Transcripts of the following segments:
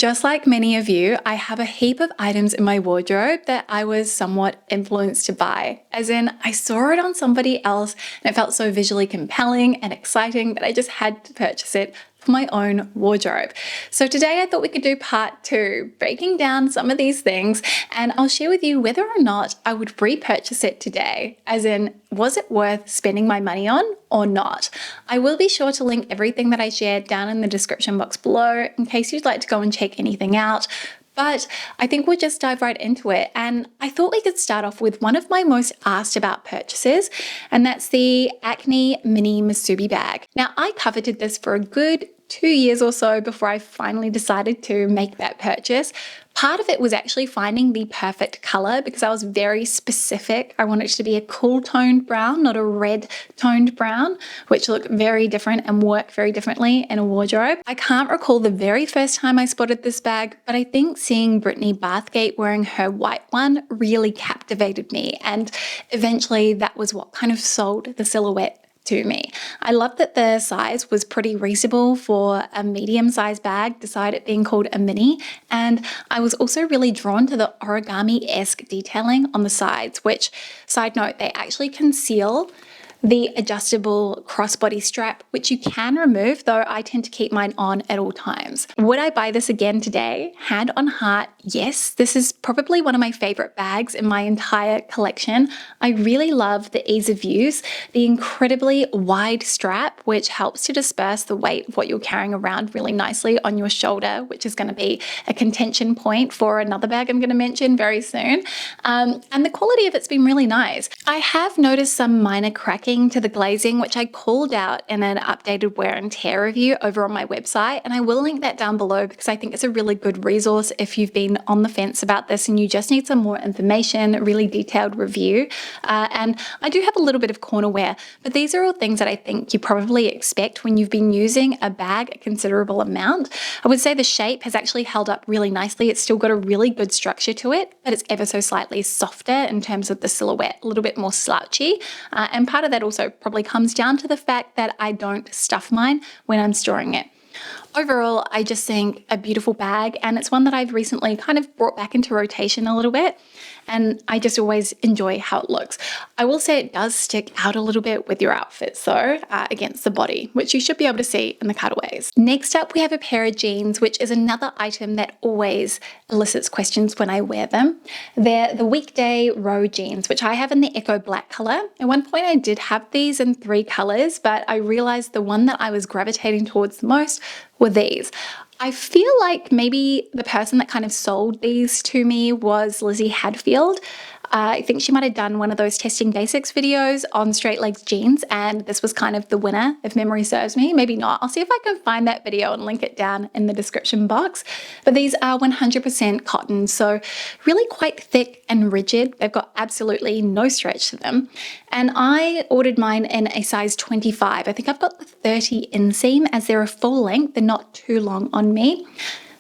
Just like many of you, I have a heap of items in my wardrobe that I was somewhat influenced to buy. As in, I saw it on somebody else and it felt so visually compelling and exciting that I just had to purchase it for my own wardrobe. So today I thought we could do part 2, breaking down some of these things, and I'll share with you whether or not I would repurchase it today. As in, was it worth spending my money on or not? I will be sure to link everything that I shared down in the description box below in case you'd like to go and check anything out. But I think we'll just dive right into it. And I thought we could start off with one of my most asked about purchases, and that's the Acne Mini Musubi bag. Now, I coveted this for a good 2 years or so before I finally decided to make that purchase. Part of it was actually finding the perfect color because I was very specific. I wanted it to be a cool toned brown, not a red toned brown, which look very different and work very differently in a wardrobe. I can't recall the very first time I spotted this bag, but I think seeing Brittany Bathgate wearing her white one really captivated me. And eventually that was what kind of sold the silhouette to me. I love that the size was pretty reasonable for a medium-sized bag, despite it being called a mini. And I was also really drawn to the origami-esque detailing on the sides, which, side note, they actually conceal the adjustable crossbody strap, which you can remove, though I tend to keep mine on at all times. Would I buy this again today? Hand on heart, yes. This is probably one of my favorite bags in my entire collection. I really love the ease of use, the incredibly wide strap, which helps to disperse the weight of what you're carrying around really nicely on your shoulder, which is going to be a contention point for another bag I'm going to mention very soon. And the quality of it's been really nice. I have noticed some minor cracking to the glazing, which I called out in an updated wear and tear review over on my website, and I will link that down below because I think it's a really good resource if you've been on the fence about this and you just need some more information, a really detailed review. And I do have a little bit of corner wear, but these are all things that I think you probably expect when you've been using a bag a considerable amount. I would say the shape has actually held up really nicely. It's still got a really good structure to it, but it's ever so slightly softer in terms of the silhouette, a little bit more slouchy. And part of that also probably comes down to the fact that I don't stuff mine when I'm storing it. Overall, I just think a beautiful bag, and it's one that I've recently kind of brought back into rotation a little bit, and I just always enjoy how it looks. I will say it does stick out a little bit with your outfits though, against the body, which you should be able to see in the cutaways. Next up, we have a pair of jeans, which is another item that always elicits questions when I wear them. They're the weekday row jeans, which I have in the Echo Black color. At one point I did have these in 3 colors, but I realized the one that I was gravitating towards the most were these. I feel like maybe the person that kind of sold these to me was Lizzie Hadfield. I think she might have done one of those testing basics videos on straight legs jeans, and this was kind of the winner, if memory serves me. Maybe not. I'll see if I can find that video and link it down in the description box. But these are 100% cotton, so really quite thick and rigid. They've got absolutely no stretch to them. And I ordered mine in a size 25. I think I've got the 30 inseam as they're a full length. They're not too long on me.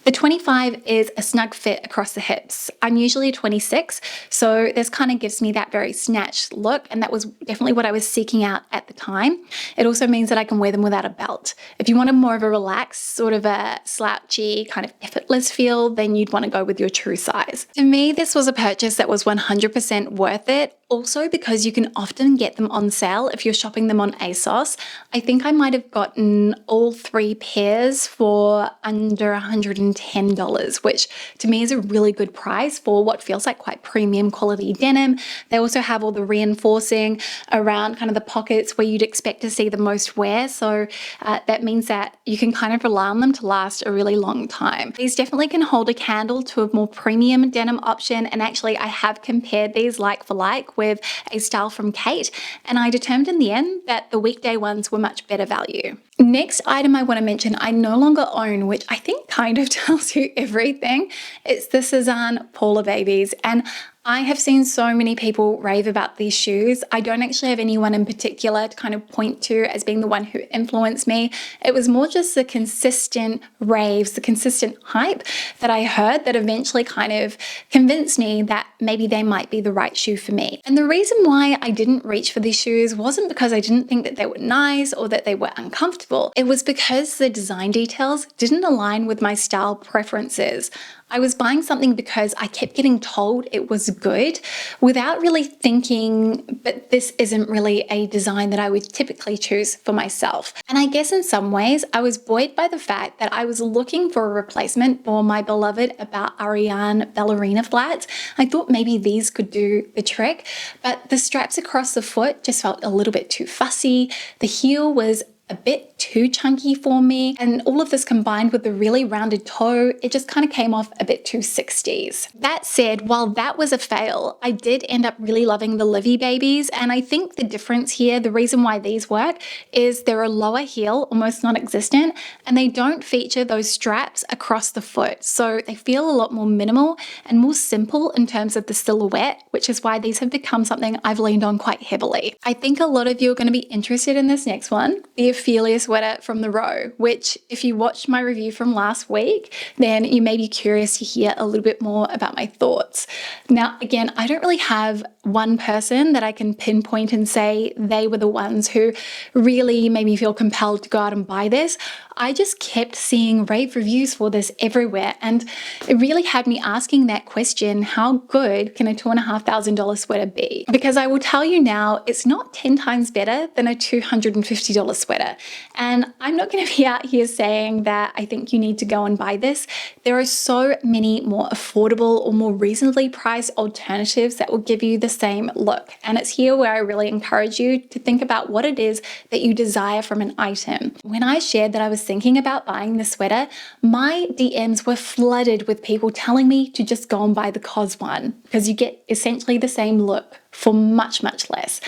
The 25 is a snug fit across the hips. I'm usually a 26, so this kind of gives me that very snatched look, and that was definitely what I was seeking out at the time. It also means that I can wear them without a belt. If you wanted more of a relaxed, sort of a slouchy, kind of effortless feel, then you'd want to go with your true size. To me, this was a purchase that was 100% worth it. Also because you can often get them on sale if you're shopping them on ASOS. I think I might have gotten all 3 pairs for under $110, which to me is a really good price for what feels like quite premium quality denim. They also have all the reinforcing around kind of the pockets where you'd expect to see the most wear. So that means that you can kind of rely on them to last a really long time. These definitely can hold a candle to a more premium denim option. And actually I have compared these like for like with a style from Kate, and I determined in the end that the weekday ones were much better value. Next item I want to mention I no longer own, which I think kind of tells you everything. It's the Cezanne Paula babies, and I have seen so many people rave about these shoes. I don't actually have anyone in particular to kind of point to as being the one who influenced me. It was more just the consistent raves, the consistent hype that I heard that eventually kind of convinced me that maybe they might be the right shoe for me. And the reason why I didn't reach for these shoes wasn't because I didn't think that they were nice or that they were uncomfortable comfortable. It was because the design details didn't align with my style preferences. I was buying something because I kept getting told it was good without really thinking, but this isn't really a design that I would typically choose for myself. And I guess in some ways, I was buoyed by the fact that I was looking for a replacement for my beloved About Ariane ballerina flats. I thought maybe these could do the trick, but the straps across the foot just felt a little bit too fussy. The heel was a bit too chunky for me, and all of this combined with the really rounded toe, it just kind of came off a bit too 60s. That said, while that was a fail, I did end up really loving the Livy babies, and I think the difference here, the reason why these work, is they're a lower heel, almost non-existent, and they don't feature those straps across the foot, so they feel a lot more minimal and more simple in terms of the silhouette, which is why these have become something I've leaned on quite heavily. I think a lot of you are going to be interested in this next one, the Acne sweater from the Row, which if you watched my review from last week, then you may be curious to hear a little bit more about my thoughts. Now, again, I don't really have one person that I can pinpoint and say they were the ones who really made me feel compelled to go out and buy this. I just kept seeing rave reviews for this everywhere, and it really had me asking that question, how good can a $2,500 sweater be? Because I will tell you now, it's not 10 times better than a $250 sweater. And I'm not going to be out here saying that I think you need to go and buy this. There are so many more affordable or more reasonably priced alternatives that will give you the same look. And it's here where I really encourage you to think about what it is that you desire from an item. When I shared that I was thinking about buying the sweater, my DMs were flooded with people telling me to just go and buy the COS one because you get essentially the same look for much, much less.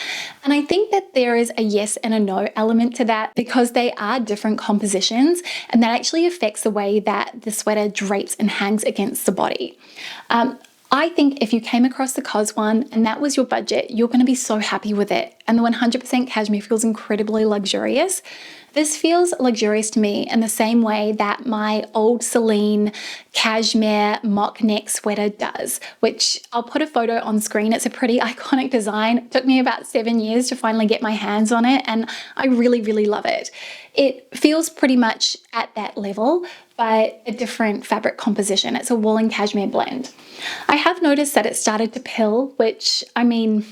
And I think that there is a yes and a no element to that because they are different compositions, and that actually affects the way that the sweater drapes and hangs against the body. I think if you came across the COS one and that was your budget, you're going to be so happy with it. And the 100% cashmere feels incredibly luxurious. This feels luxurious to me in the same way that my old Celine cashmere mock neck sweater does, which I'll put a photo on screen. It's a pretty iconic design. It took me about 7 years to finally get my hands on it, and I really, really love it. It feels pretty much at that level, but a different fabric composition. It's a wool and cashmere blend. I have noticed that it started to pill, which, I mean,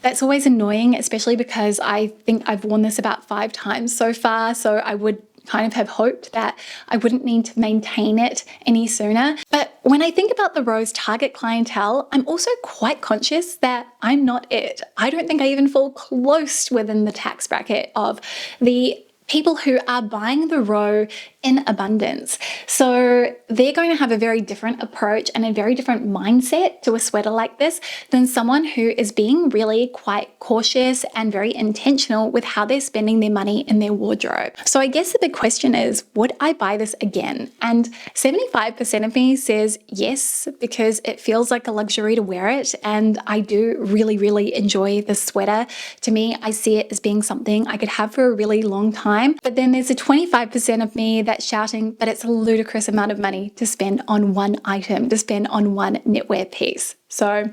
that's always annoying, especially because I think I've worn this about 5 times so far, so I would kind of have hoped that I wouldn't need to maintain it any sooner. But when I think about the Row's target clientele, I'm also quite conscious that I'm not it. I don't think I even fall close within the tax bracket of the people who are buying the Row in abundance. So they're going to have a very different approach and a very different mindset to a sweater like this than someone who is being really quite cautious and very intentional with how they're spending their money in their wardrobe. So I guess the big question is, would I buy this again? And 75% of me says yes, because it feels like a luxury to wear it. And I do really, really enjoy this sweater. To me, I see it as being something I could have for a really long time. But then there's a 25% of me that's shouting, but it's a ludicrous amount of money to spend on one item, to spend on one knitwear piece. So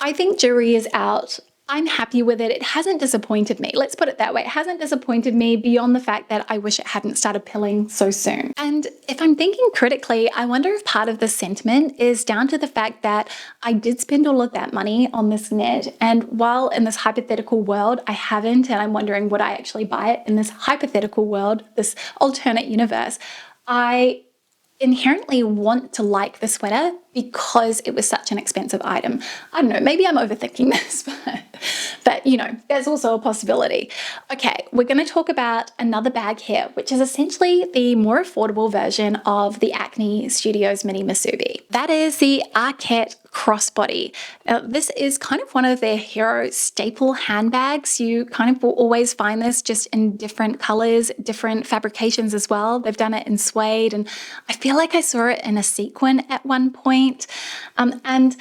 I think jury is out. I'm happy with it. It hasn't disappointed me. Let's put it that way. It hasn't disappointed me beyond the fact that I wish it hadn't started pilling so soon. And if I'm thinking critically, I wonder if part of the sentiment is down to the fact that I did spend all of that money on this knit. And while in this hypothetical world, I haven't, and I'm wondering would I actually buy it in this hypothetical world, this alternate universe, I inherently want to like the sweater because it was such an expensive item. I don't know, maybe I'm overthinking this, but you know, there's also a possibility. Okay, we're going to talk about another bag here, which is essentially the more affordable version of the Acne Studios Mini Masubi. That is the Arket crossbody. This is kind of one of their hero staple handbags. You kind of will always find this just in different colors, different fabrications as well. They've done it in suede, and I feel like I saw it in a sequin at one point. And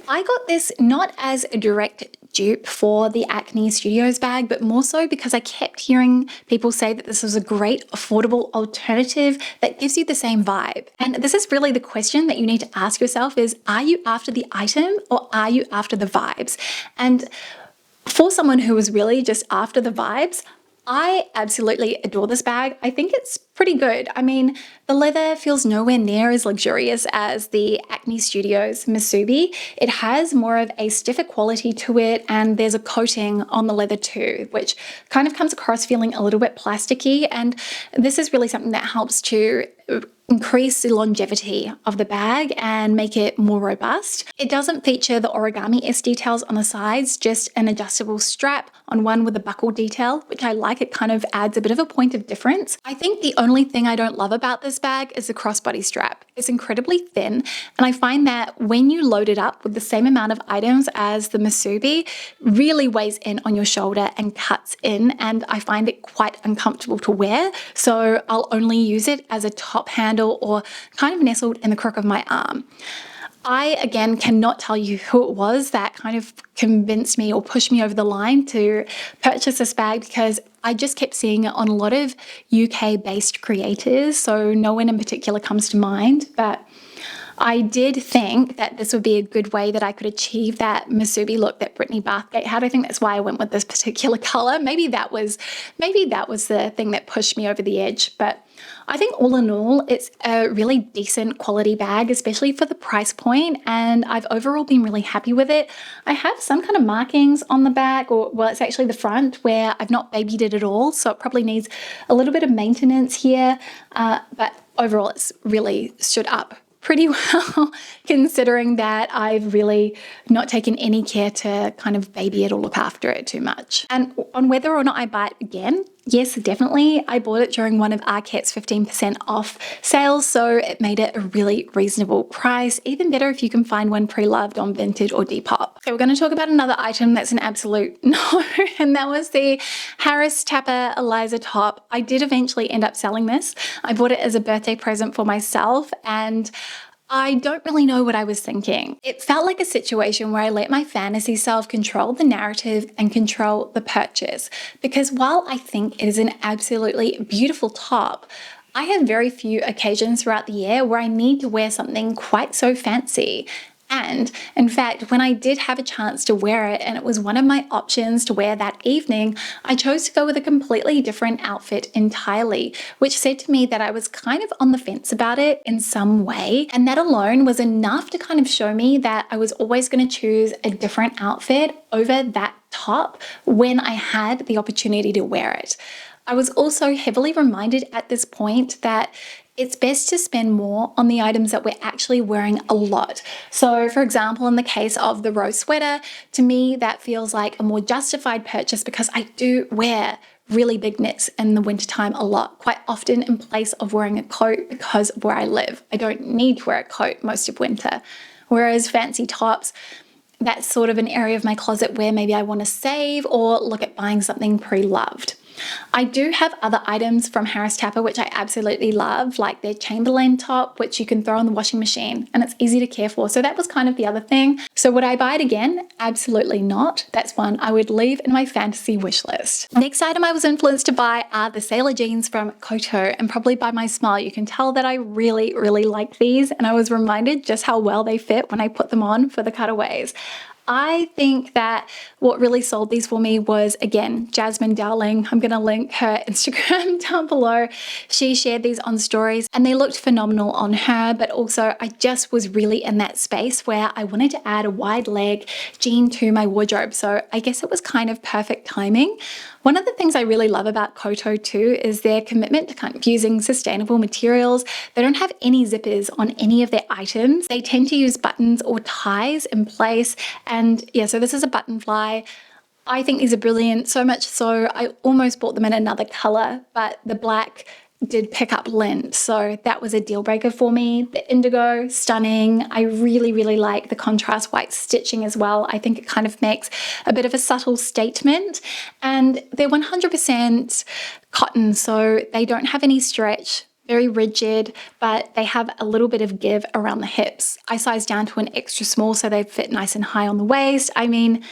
I got this not as a direct dupe for the Acne Studios bag, but more so because I kept hearing people say that this was a great affordable alternative that gives you the same vibe. And this is really the question that you need to ask yourself is, are you after the item or are you after the vibes? And for someone who was really just after the vibes, I absolutely adore this bag. I think it's pretty good. I mean, the leather feels nowhere near as luxurious as the Acne Studios Masubi. It has more of a stiffer quality to it, and there's a coating on the leather too, which kind of comes across feeling a little bit plasticky. And this is really something that helps to increase the longevity of the bag and make it more robust. It doesn't feature the origami-esque details on the sides, just an adjustable strap on one with a buckle detail, which I like. It kind of adds a bit of a point of difference. I think the only thing I don't love about this bag is the crossbody strap. It's incredibly thin, and I find that when you load it up with the same amount of items as the Masubi, really weighs in on your shoulder and cuts in, and I find it quite uncomfortable to wear. So I'll only use it as a top handle or kind of nestled in the crook of my arm. I, again, cannot tell you who it was that kind of convinced me or pushed me over the line to purchase this bag, because I just kept seeing it on a lot of UK-based creators, so no one in particular comes to mind, but I did think that this would be a good way that I could achieve that Masubi look that Brittany Bathgate had. I think that's why I went with this particular color. Maybe that was the thing that pushed me over the edge. But I think all in all, it's a really decent quality bag, especially for the price point, and I've overall been really happy with it. I have some kind of markings on the back, or well, it's actually the front, where I've not babied it at all, so it probably needs a little bit of maintenance here, but overall it's really stood up pretty well, considering that I've really not taken any care to kind of baby it or look after it too much. And on whether or not I buy it again, yes, definitely. I bought it during one of Arket's 15% off sales, so it made it a really reasonable price. Even better if you can find one pre-loved on Vinted or Depop. So we're going to talk about another item that's an absolute no, and that was the Harris Tapper Eliza top. I did eventually end up selling this. I bought it as a birthday present for myself, and I don't really know what I was thinking. It felt like a situation where I let my fantasy self control the narrative and control the purchase. Because while I think it is an absolutely beautiful top, I have very few occasions throughout the year where I need to wear something quite so fancy. And in fact, when I did have a chance to wear it and it was one of my options to wear that evening, I chose to go with a completely different outfit entirely, which said to me that I was kind of on the fence about it in some way. And that alone was enough to kind of show me that I was always going to choose a different outfit over that top when I had the opportunity to wear it. I was also heavily reminded at this point that it's best to spend more on the items that we're actually wearing a lot. So for example, in the case of the rose sweater, to me, that feels like a more justified purchase because I do wear really big knits in the wintertime a lot, quite often in place of wearing a coat because of where I live. I don't need to wear a coat most of winter. Whereas fancy tops, that's sort of an area of my closet where maybe I want to save or look at buying something pre-loved. I do have other items from Harris Tapper which I absolutely love, like their Chamberlain top, which you can throw in the washing machine and it's easy to care for. So that was kind of the other thing. So would I buy it again? Absolutely not. That's one I would leave in my fantasy wish list. Next item I was influenced to buy are the sailor jeans from Koto, and probably by my smile you can tell that I really like these, and I was reminded just how well they fit when I put them on for the cutaways. I think that what really sold these for me was, again, Jasmine Dowling. I'm going to link her Instagram down below. She shared these on stories and they looked phenomenal on her, but also I just was really in that space where I wanted to add a wide leg jean to my wardrobe. So I guess it was kind of perfect timing. One of the things I really love about Koto too is their commitment to kind of using sustainable materials. They don't have any zippers on any of their items. They tend to use buttons or ties in place. And yeah, so this is a button fly. I think these are brilliant, so much so I almost bought them in another color, but the black did pick up lint, so that was a deal breaker for me. The indigo, stunning. I really like the contrast white stitching as well. I think it kind of makes a bit of a subtle statement, and they're 100% cotton, so they don't have any stretch. Very rigid, but they have a little bit of give around the hips. I sized down to an extra small so they fit nice and high on the waist. I mean,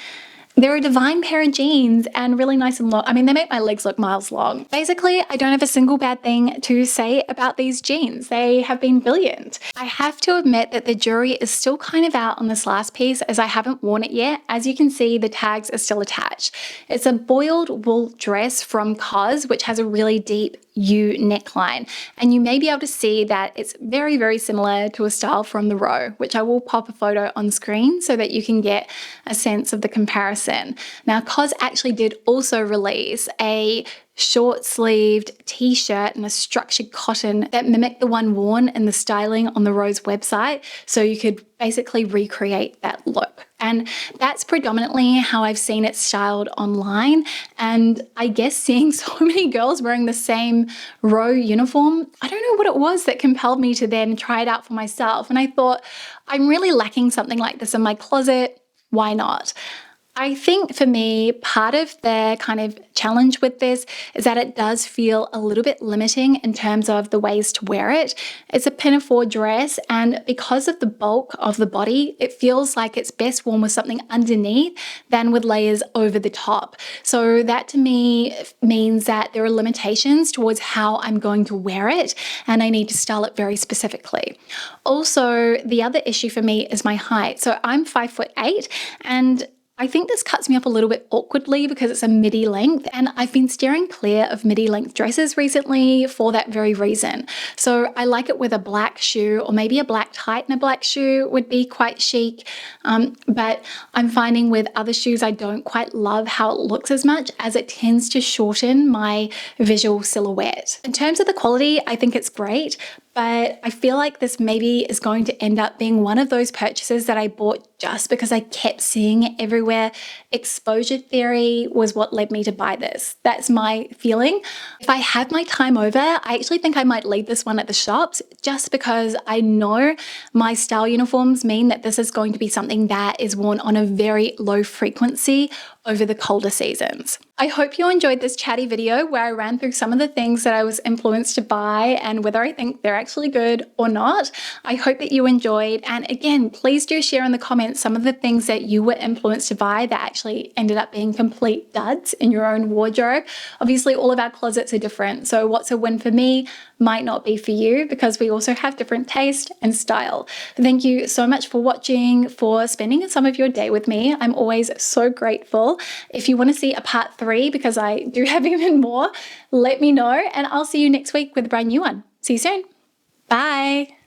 They're a divine pair of jeans and really nice and long. I mean, they make my legs look miles long. Basically, I don't have a single bad thing to say about these jeans. They have been brilliant. I have to admit that the jury is still kind of out on this last piece as I haven't worn it yet. As you can see, the tags are still attached. It's a boiled wool dress from COS, which has a really deep U neckline. And you may be able to see that it's very, very similar to a style from the row, which I will pop a photo on screen so that you can get a sense of the comparison. Now, COS actually did also release a short-sleeved t-shirt and a structured cotton that mimicked the one worn in the styling on the Rose website, so you could basically recreate that look. And that's predominantly how I've seen it styled online. And I guess seeing so many girls wearing the same row uniform, I don't know what it was that compelled me to then try it out for myself. And I thought, I'm really lacking something like this in my closet. Why not? I think for me, part of the kind of challenge with this is that it does feel a little bit limiting in terms of the ways to wear it. It's a pinafore dress, and because of the bulk of the body, it feels like it's best worn with something underneath than with layers over the top. So that to me means that there are limitations towards how I'm going to wear it, and I need to style it very specifically. Also, the other issue for me is my height. So I'm 5'8", and I think this cuts me up a little bit awkwardly because it's a midi length, and I've been steering clear of midi length dresses recently for that very reason. So I like it with a black shoe, or maybe a black tight and a black shoe would be quite chic. But I'm finding with other shoes, I don't quite love how it looks as much, as it tends to shorten my visual silhouette. In terms of the quality, I think it's great, but I feel like this maybe is going to end up being one of those purchases that I bought just because I kept seeing it everywhere. Exposure theory was what led me to buy this. That's my feeling. If I had my time over, I actually think I might leave this one at the shops, just because I know my style uniforms mean that this is going to be something that is worn on a very low frequency over the colder seasons. I hope you enjoyed this chatty video where I ran through some of the things that I was influenced to buy and whether I think they're actually good or not. I hope that you enjoyed, and again, please do share in the comments some of the things that you were influenced to buy that actually ended up being complete duds in your own wardrobe. Obviously, all of our closets are different, so what's a win for me might not be for you, because we also have different taste and style. Thank you so much for watching, for spending some of your day with me. I'm always so grateful. If you want to see a part 3, because I do have even more, let me know, and I'll see you next week with a brand new one. See you soon. Bye.